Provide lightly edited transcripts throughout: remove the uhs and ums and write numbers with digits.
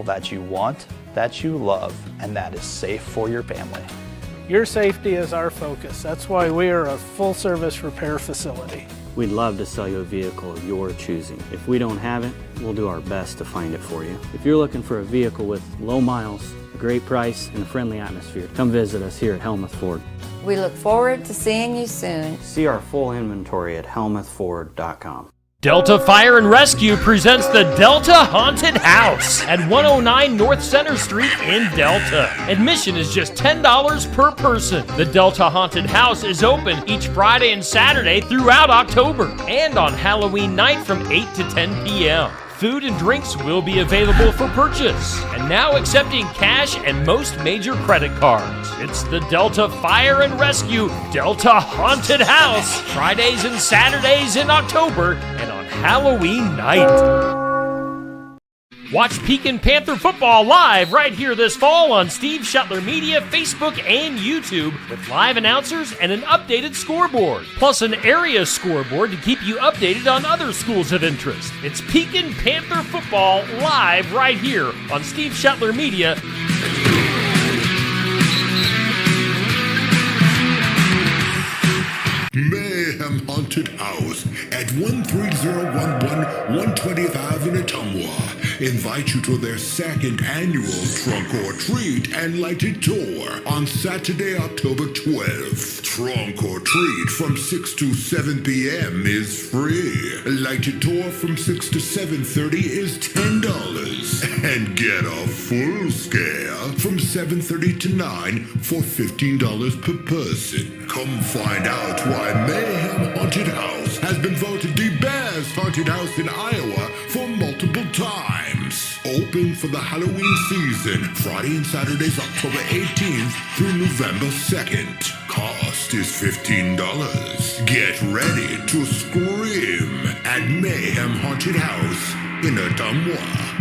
vehicle that you want, that you love, and that is safe for your family. Your safety is our focus. That's why we are a full-service repair facility. We'd love to sell you a vehicle of your choosing. If we don't have it, we'll do our best to find it for you. If you're looking for a vehicle with low miles, a great price, and a friendly atmosphere, come visit us here at Helmuth Ford. We look forward to seeing you soon. See our full inventory at helmuthford.com. Delta Fire and Rescue presents the Delta Haunted House at 109 North Center Street in Delta. Admission is just $10 per person. The Delta Haunted House is open each Friday and Saturday throughout October and on Halloween night from 8 to 10 p.m. Food and drinks will be available for purchase, and now accepting cash and most major credit cards. It's the Delta Fire and Rescue Delta Haunted House, Fridays and Saturdays in October and on Halloween night. Watch Pekin Panther football live right here this fall on Steve Shuttler Media, Facebook, and YouTube with live announcers and an updated scoreboard, plus an area scoreboard to keep you updated on other schools of interest. It's Pekin Panther football live right here on Steve Shuttler Media. Mayhem Haunted House at 13011 120th Ave in Ottumwa invite you to their second annual Trunk or Treat and Lighted Tour on Saturday, October 12th. Trunk or Treat from 6 to 7 p.m. is free. Lighted Tour from 6 to 7:30 is $10. And get a full scale from 7:30 to 9 for $15 per person. Come find out why Mayhem Haunted House has been voted the best haunted house in Iowa for multiple times. Open for the Halloween season, Friday and Saturdays, October 18th through November 2nd. Cost is $15. Get ready to scream at Mayhem Haunted House in Ottumwa.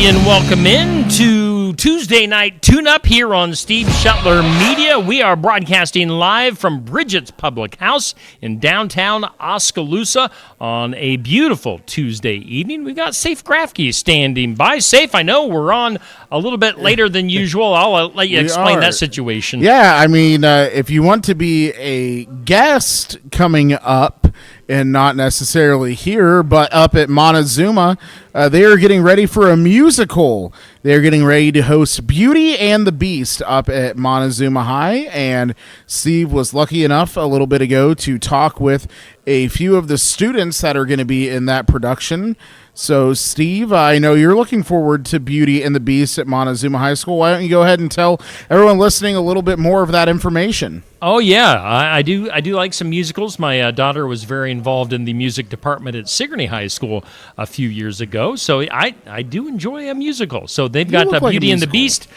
And welcome in to Tuesday Night Tune-Up here on Steve Shuttler Media. We are broadcasting live from Bridget's Public House in downtown Oskaloosa on a beautiful Tuesday evening. We've got Safe Grafke standing by. Safe, I know we're on a little bit later than usual. I'll let you explain that situation. Yeah, I mean, if you want to be a guest coming up, and not necessarily here, but up at Montezuma, they are getting ready for a musical. They're getting ready to host Beauty and the Beast up at Montezuma High, and Steve was lucky enough a little bit ago to talk with a few of the students that are going to be in that production. So, Steve, I know you're looking forward to Beauty and the Beast at Montezuma High School. Why don't you go ahead and tell everyone listening a little bit more of that information? Oh yeah, I do like some musicals. My daughter was very involved in the music department at Sigourney High School a few years ago, so I do enjoy a musical. So they've got Beauty and the Beast.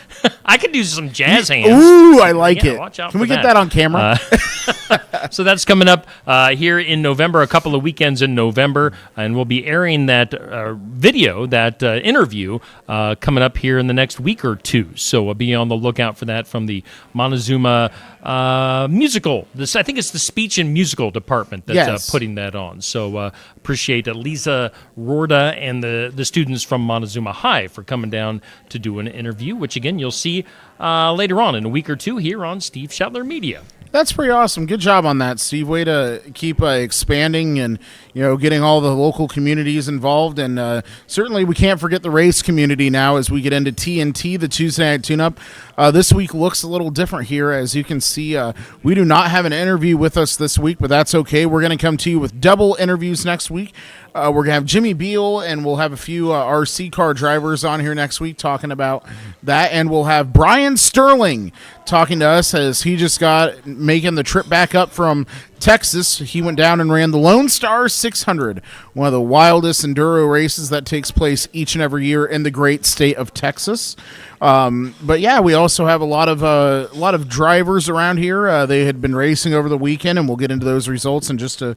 I could do some jazz hands. Ooh, I like it. Watch out Can for we get that on camera? So that's coming up here in November, a couple of weekends in November, and we'll be airing that video, that interview, coming up here in the next week or two. So we'll be on the lookout for that from the Montezuma musical. I think it's the speech and musical department that's putting that on. So appreciate Lisa Rorda and the students from Montezuma High for coming down to do an interview, which again you'll see later on in a week or two here on Steve Shuttler Media. That's pretty awesome. Good job on that, Steve. Way to keep expanding and getting all the local communities involved. And certainly we can't forget the race community now as we get into TNT, the Tuesday Night Tune-Up. This week looks a little different here. As you can see, we do not have an interview with us this week, but that's okay. We're going to come to you with double interviews next week. We're going to have Jimmy Beal, and we'll have a few RC car drivers on here next week talking about that. And we'll have Brian Sterling talking to us as he just got making the trip back up from Texas. He went down and ran the Lone Star 600, one of the wildest enduro races that takes place each and every year in the great state of Texas. But yeah, we also have a lot of drivers around here. They had been racing over the weekend, and we'll get into those results in just a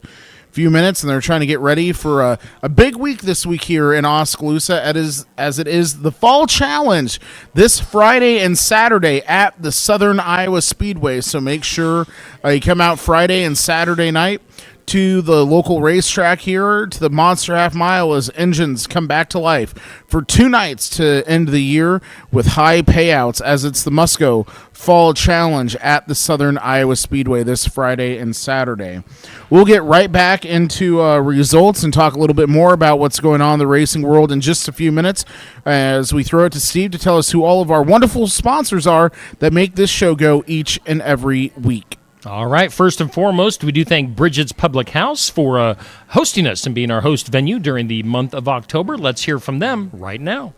few minutes, and they're trying to get ready for a big week this week here in Oskaloosa, as it is the Fall Challenge this Friday and Saturday at the Southern Iowa Speedway. So make sure you come out Friday and Saturday night to the local racetrack here, to the Monster Half Mile, as engines come back to life for 2 nights to end the year with high payouts, as it's the Musco Fall Challenge at the Southern Iowa Speedway this Friday and Saturday. We'll get right back into results and talk a little bit more about what's going on in the racing world in just a few minutes, as we throw it to Steve to tell us who all of our wonderful sponsors are that make this show go each and every week. All right. First and foremost, we do thank Bridget's Public House for hosting us and being our host venue during the month of October. Let's hear from them right now.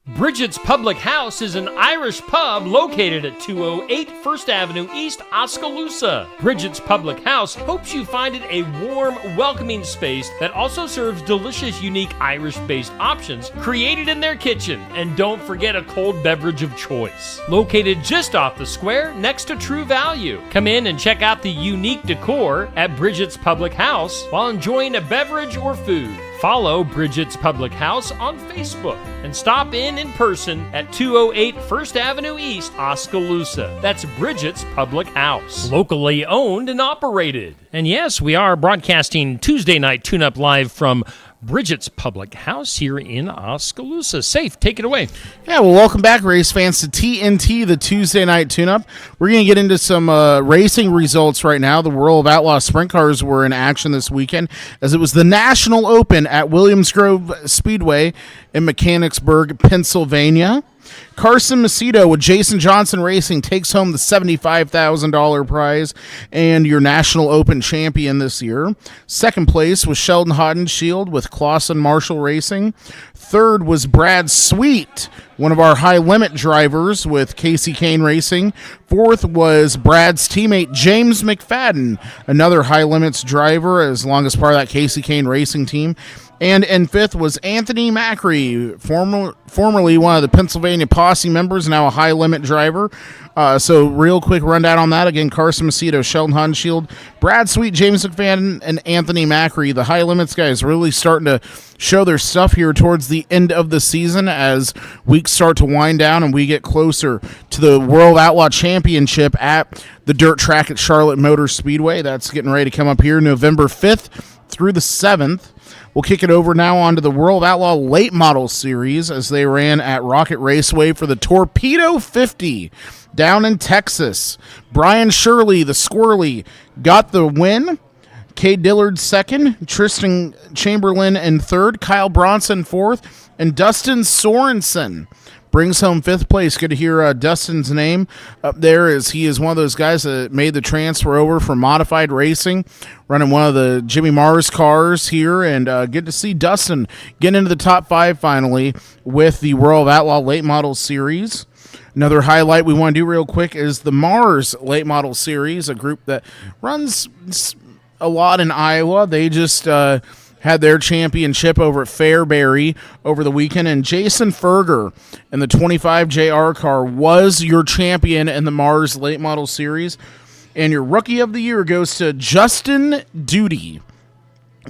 Bridget's Public House is an Irish pub located at 208 First Avenue East, Oskaloosa. Bridget's Public House hopes you find it a warm, welcoming space that also serves delicious, unique Irish-based options created in their kitchen. And don't forget a cold beverage of choice. Located just off the square next to True Value. Come in and check out the unique decor at Bridget's Public House while enjoying a beverage or food. Follow Bridget's Public House on Facebook and stop in person at 208 First Avenue East, Oskaloosa. That's Bridget's Public House. Locally owned and operated. And yes, we are broadcasting Tuesday Night Tune-Up live from Bridget's Public House here in Oskaloosa. Safe, take it away. Yeah, well, welcome back, race fans, to TNT, the Tuesday Night Tune-Up. We're going to get into some racing results right now. The World of Outlaw Sprint Cars were in action this weekend, as it was the National Open at Williams Grove Speedway in Mechanicsburg, Pennsylvania. Carson Macedo with Jason Johnson Racing takes home the $75,000 prize and your National Open champion this year. Second place was Sheldon Haudenschild with Clausen Marshall Racing. Third was Brad Sweet, one of our high limit drivers with Casey Kane Racing. Fourth was Brad's teammate James McFadden, another high limits driver, as long as part of that Casey Kane Racing team. And in fifth was Anthony Macri, formerly one of the Pennsylvania Posse members, now a high-limit driver. So real quick rundown on that. Again, Carson Macedo, Sheldon Haudenschild, Brad Sweet, James McFadden, and Anthony Macri. The high-limits guys really starting to show their stuff here towards the end of the season as weeks start to wind down and we get closer to the World Outlaw Championship at the dirt track at Charlotte Motor Speedway. That's getting ready to come up here November 5th through the 7th. We'll kick it over now onto the World Outlaw Late Model Series as they ran at Rocket Raceway for the Torpedo 50 down in Texas. Brian Shirley, the Squirrely, got the win. Cade Dillard second, Tristan Chamberlain in third, Kyle Bronson fourth, and Dustin Sorensen brings home fifth place. Good to hear Dustin's name up there, as he is one of those guys that made the transfer over from Modified Racing, running one of the Jimmy Mars cars here, and good to see Dustin get into the top 5 finally with the World of Outlaw Late Model Series. Another highlight we want to do real quick is the Mars Late Model Series, a group that runs a lot in Iowa. They just had their championship over at Fairbury over the weekend, and Jason Ferger in the 25 JR car was your champion in the Mars Late Model Series, and your Rookie of the Year goes to Justin Duty.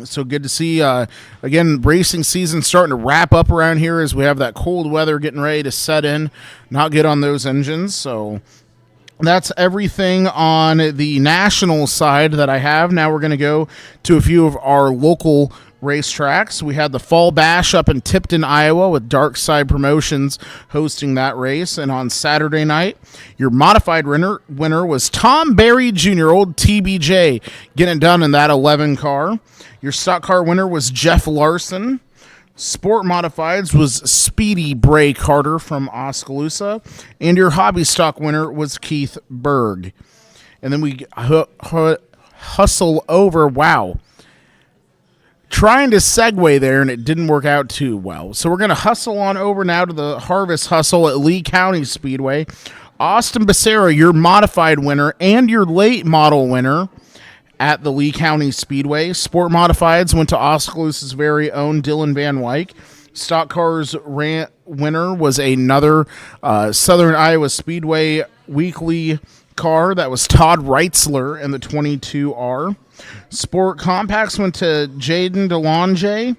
So good to see, again, racing season starting to wrap up around here as we have that cold weather getting ready to set in, not good on those engines. So that's everything on the national side that I have. Now we're going to go to a few of our local racetracks. We had the Fall Bash up in Tipton, Iowa, with Dark Side Promotions hosting that race. And on Saturday night, your modified winner was Tom Barry Jr., old TBJ, getting it done in that 11 car. Your stock car winner was Jeff Larson. Sport Modifieds was Speedy Bray Carter from Oskaloosa. And your hobby stock winner was Keith Berg. And then we hustle over, trying to segue there, and it didn't work out too well. So we're going to hustle on over now to the Harvest Hustle at Lee County Speedway. Austin Becerra, your modified winner and your late model winner at the Lee County Speedway. Sport Modifieds went to Oskaloosa's very own Dylan Van Wyck. Stock Cars winner was another Southern Iowa Speedway weekly car. That was Todd Reitzler in the 22R. Sport Compacts went to Jaden DeLonge.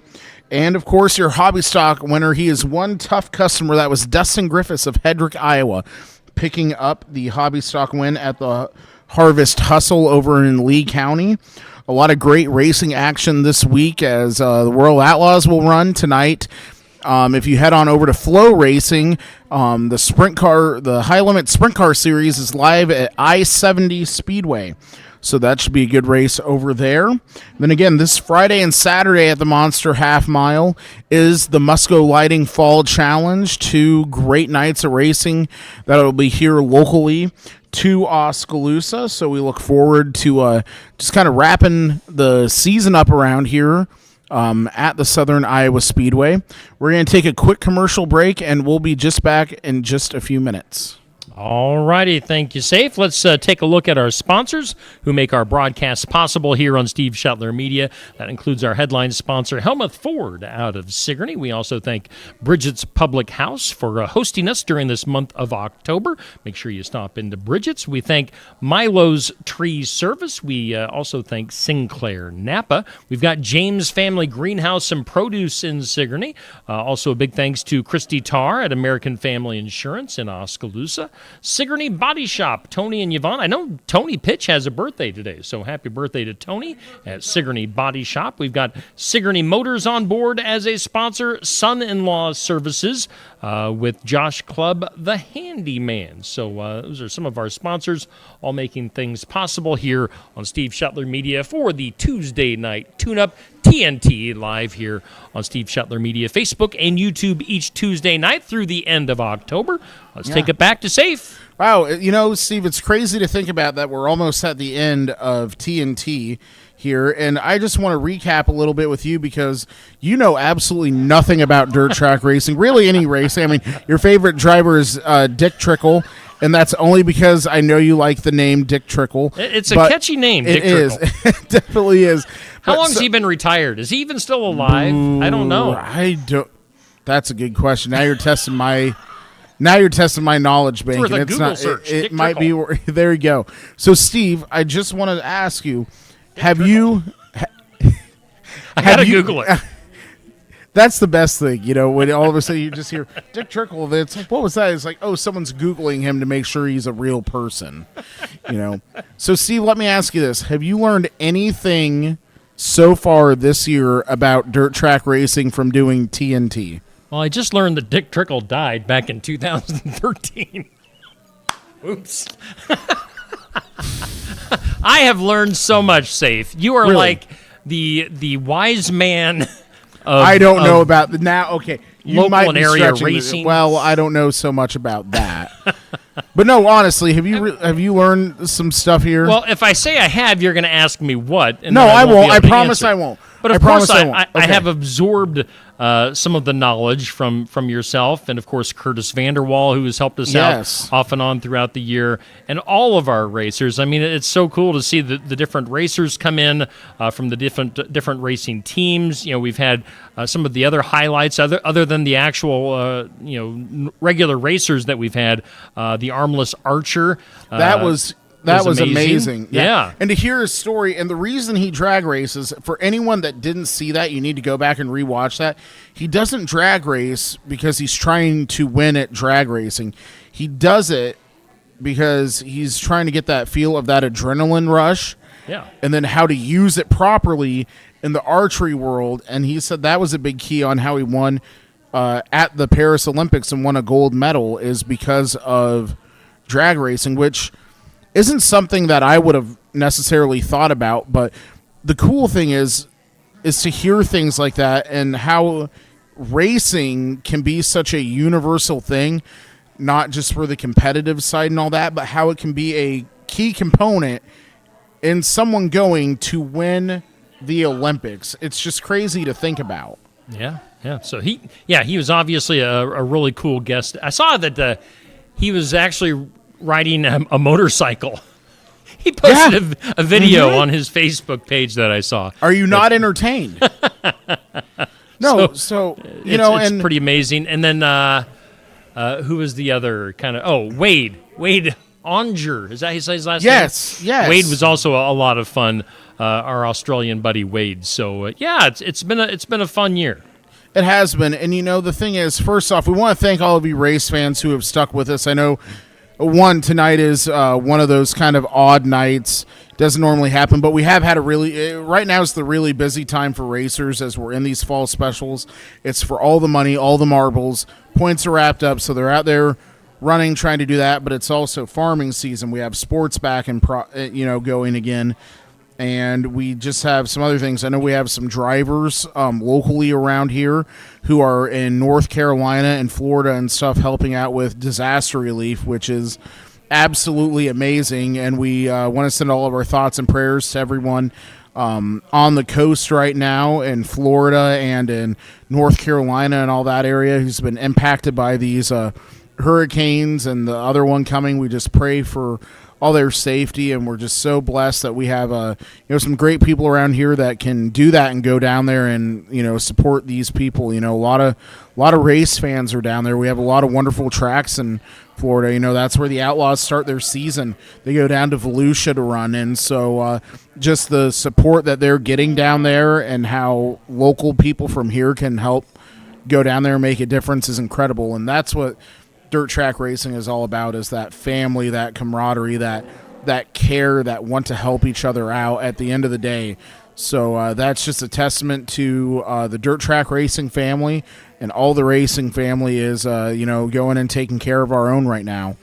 And, of course, your Hobby Stock winner, he is one tough customer. That was Dustin Griffiths of Hedrick, Iowa, picking up the Hobby Stock win at the Harvest Hustle over in Lee County. A lot of great racing action this week as the World Outlaws will run tonight. If you head on over to Flow Racing, the High Limit Sprint Car Series is live at I-70 Speedway. So that should be a good race over there. Then again, this Friday and Saturday at the Monster Half Mile is the Musco Lighting Fall Challenge. 2 great nights of racing that will be here locally to Oskaloosa. So we look forward to just kind of wrapping the season up around here at the Southern Iowa Speedway. We're going to take a quick commercial break, and we'll be just back in just a few minutes. All righty, thank you, Safe. Let's take a look at our sponsors who make our broadcasts possible here on Steve Shetler Media. That includes our headline sponsor, Helmuth Ford, out of Sigourney. We also thank Bridget's Public House for hosting us during this month of October. Make sure you stop into Bridget's. We thank Milo's Tree Service. We also thank Sinclair Napa. We've got James Family Greenhouse and Produce in Sigourney. Also a big thanks to Christy Tarr at American Family Insurance in Oskaloosa. Sigourney Body Shop, Tony and Yvonne. I know Tony Pitch has a birthday today, so happy birthday to Tony at Sigourney Body Shop. We've got Sigourney Motors on board as a sponsor, Son-in-Law Services with Josh Clubb, the handyman. So those are some of our sponsors, all making things possible here on Steve Shetler Media for the Tuesday night tune-up TNT live here on Steve Shetler Media, Facebook and YouTube each Tuesday night through the end of October. Let's take it back to Safe. Wow, Steve, it's crazy to think about that. We're almost at the end of TNT here, and I just want to recap a little bit with you because you know absolutely nothing about dirt track racing, really any racing. I mean, your favorite driver is Dick Trickle, and that's only because I know you like the name Dick Trickle. It's a catchy name, Dick Trickle. It definitely is. How long has he been retired? Is he even still alive? I don't know. That's a good question. Now you're testing my knowledge bank. It's worth a Google search. It might be. There you go. So, Steve, I just wanted to ask you: Have you? I gotta Google it. That's the best thing, when all of a sudden you just hear Dick Trickle. It's like, what was that? It's like, oh, someone's Googling him to make sure he's a real person, So, Steve, let me ask you this: Have you learned anything so far this year about dirt track racing from doing TNT? Well, I just learned that Dick Trickle died back in 2013. Oops. I have learned so much, Safe. You are Really? like the wise man of I don't know about the now. Okay, you local might and be area stretching racing. Well, I don't know so much about that. But no, honestly, have you learned some stuff here? Well, if I say I have, you're going to ask me what. And no, then I won't. won't. be I able to promise answer. I won't. But of promise course, I won't. I Okay. have absorbed some of the knowledge from yourself, and of course Curtis Vanderwall, who has helped us Yes. out off and on throughout the year, and all of our racers. I mean, it's so cool to see the different racers come in from the different racing teams. We've had some of the other highlights other than the actual regular racers that we've had. The armless archer. That was amazing. Yeah. And to hear his story, and the reason he drag races, for anyone that didn't see that, you need to go back and rewatch that. He doesn't drag race because he's trying to win at drag racing. He does it because he's trying to get that feel of that adrenaline rush. Yeah. And then how to use it properly in the archery world. And he said that was a big key on how he won at the Paris Olympics and won a gold medal is because of drag racing, which isn't something that I would have necessarily thought about. But the cool thing is to hear things like that and how racing can be such a universal thing, not just for the competitive side and all that, but how it can be a key component in someone going to win the Olympics. It's just crazy to think about. Yeah. So he was obviously a really cool guest. I saw that he was actually riding a motorcycle. He posted a video on his Facebook page that I saw. Are you not entertained? No, so you know, it's and pretty amazing. And then who was the other kind of? Oh, Wade Onger. Is that his last name? Yes. Wade was also a lot of fun. Our Australian buddy Wade. So it's been a fun year. It has been. And you know, the thing is, first off, we want to thank all of you race fans who have stuck with us. I know tonight is one of those kind of odd nights. Doesn't normally happen, but we have had right now is the really busy time for racers as we're in these fall specials. It's for all the money, all the marbles. Points are wrapped up, so they're out there running, trying to do that, but it's also farming season. We have sports back and going again, and we just have some other things. I know we have some drivers locally around here who are in North Carolina and Florida and stuff helping out with disaster relief, which is absolutely amazing. And we want to send all of our thoughts and prayers to everyone on the coast right now in Florida and in North Carolina and all that area who's been impacted by these hurricanes and the other one coming. We just pray for all their safety, and we're just so blessed that we have some great people around here that can do that and go down there and support these people. A lot of race fans are down there. We have a lot of wonderful tracks in Florida. That's where the Outlaws start their season. They go down to Volusia to run, and so just the support that they're getting down there and how local people from here can help go down there and make a difference is incredible. And that's what dirt track racing is all about, is that family, that camaraderie, that care, that want to help each other out at the end of the day. So that's just a testament to the dirt track racing family, and all the racing family is going and taking care of our own right now.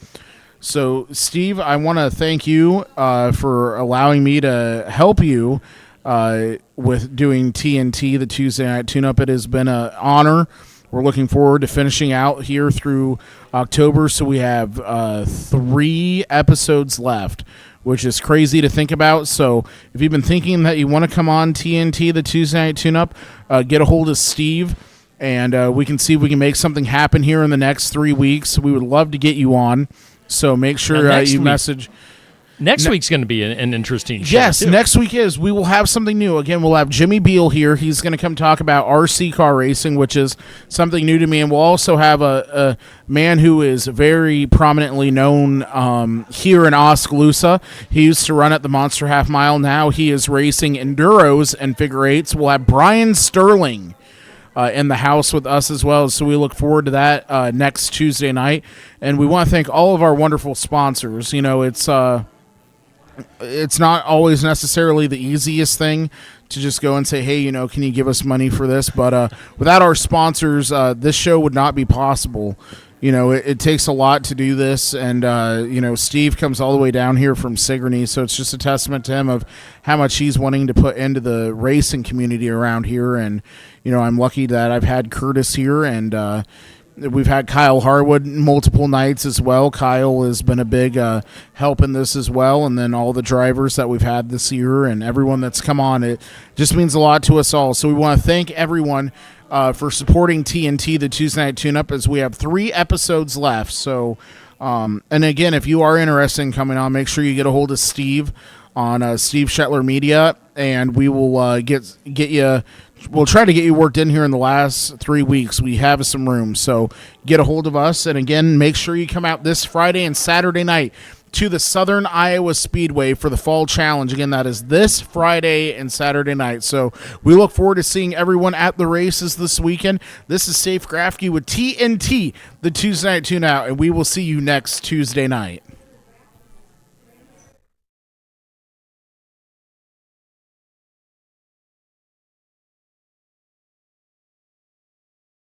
So Steve, I want to thank you for allowing me to help you with doing TNT, the Tuesday Night Tune-Up. It has been an honor. We're looking forward to finishing out here through October, so we have 3 episodes left, which is crazy to think about. So if you've been thinking that you want to come on TNT, the Tuesday Night Tune-Up, get a hold of Steve, and we can see if we can make something happen here in the next 3 weeks. We would love to get you on, so make sure you message. Next week's going to be an interesting show. Yes, too. Next week we will have something new. Again, we'll have Jimmy Beal here. He's going to come talk about RC car racing, which is something new to me. And we'll also have a man who is very prominently known here in Oskaloosa. He used to run at the Monster Half Mile. Now he is racing enduros and figure eights. We'll have Brian Sterling in the house with us as well. So we look forward to that next Tuesday night. And we want to thank all of our wonderful sponsors. It's not always necessarily the easiest thing to just go and say, hey, can you give us money for this? But without our sponsors, this show would not be possible. It takes a lot to do this. And, Steve comes all the way down here from Sigourney. So it's just a testament to him of how much he's wanting to put into the racing community around here. And, I'm lucky that I've had Curtis here, and we've had Kyle Harwood multiple nights as well. Kyle has been a big help in this as well. And then all the drivers that we've had this year and everyone that's come on, it just means a lot to us all. So we want to thank everyone for supporting TNT, the Tuesday Night Tune-Up, as we have 3 episodes left. So, and again, if you are interested in coming on, make sure you get a hold of Steve on Steve Shetler Media, and we will get you. We'll try to get you worked in here in the last 3 weeks. We have some room, so get a hold of us. And again, make sure you come out this Friday and Saturday night to the Southern Iowa Speedway for the Fall Challenge. Again, that is this Friday and Saturday night. So we look forward to seeing everyone at the races this weekend. This is Safe Grafke with TNT, the Tuesday Night Tune-Out, and we will see you next Tuesday night.